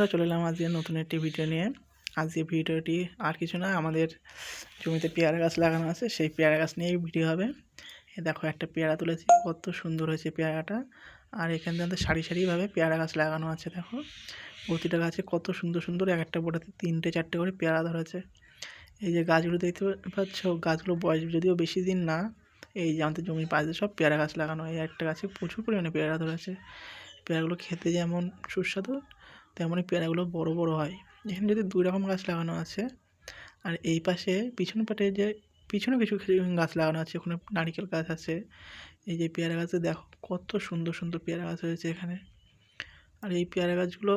বন্ধুরা, চলে এলাম আজকে নতুন একটি ভিডিও নিয়ে। আজকে ভিডিওটি আর কিছু না, আমাদের জমিতে পেয়ারা গাছ লাগানো আছে, সেই পেয়ারা গাছ নিয়েই ভিডিও হবে। দেখো, একটা পেয়ারা তুলেছি, কত সুন্দর হয়েছে পেয়ারাটা। আর এখানে আমাদের সারি সারিভাবে পেয়ারা গাছ লাগানো আছে। দেখো, প্রতিটা গাছে কত সুন্দর সুন্দর এক একটা বোটাতে 3টে 4টে করে পেয়ারা ধরেছে। এই যে গাছগুলো দেখতে পাচ্ছ, গাছগুলো বয়স যদিও বেশি দিন না। এই যে আমাদের জমির পাশে সব পেয়ারা গাছ লাগানো। এই একটা গাছে প্রচুর পরিমাণে পেয়ারা ধরেছে। পেয়ারাগুলো খেতে যেমন সুস্বাদু, তেমনই পেয়ারাগুলো বড় বড় হয়। এখানে যদি 2 রকম গাছ লাগানো আছে। আর এই পাশে পিছন পাটে যে পিছনে কিছু গাছ লাগানো আছে, ওখানে নারিকেল গাছ আছে। এই যে পেয়ারা গাছে দেখো, কত সুন্দর সুন্দর পেয়ারা গাছ হয়েছে এখানে। আর এই পেয়ারা গাছগুলো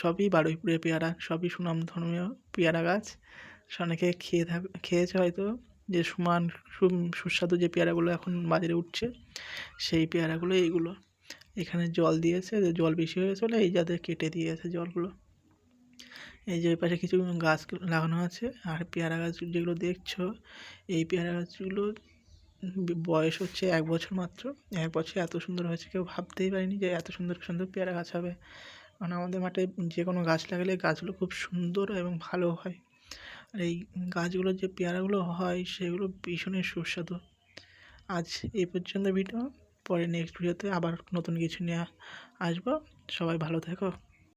সবই বারুইপুরের পেয়ারা, সবই সুনামধন্য পেয়ারা গাছ। অনেকে খেয়েছে হয়তো, যে সুস্বাদু যে পেয়ারাগুলো এখন বাজারে উঠছে, সেই পেয়ারাগুলো এইগুলো। এখানে জল দিয়েছে, জল বেশি হয়ে চলে এই যাদের কেটে দিয়েছে জলগুলো। এই যে ওই পাশে কিছু গাছ লাগানো আছে। আর পেয়ারা গাছ যেগুলো দেখছো, এই পেয়ারা গাছগুলো বয়স হচ্ছে 1 বছর মাত্র। 1 বছরে এত সুন্দর হয়েছে, কেউ ভাবতেই পারেনি যে এত সুন্দর সুন্দর পেয়ারা গাছ হবে। কারণ আমাদের মাঠে যে কোনো গাছ লাগালে গাছগুলো খুব সুন্দর এবং ভালো হয়। আর এই গাছগুলোর যে পেয়ারাগুলো হয়, সেগুলো ভীষণই সুস্বাদু। আজ এই পর্যন্ত ভিডিও, পরে নেক্সট ভিডিওতে আবার নতুন কিছু নিয়ে আসবো। সবাই ভালো থেকো।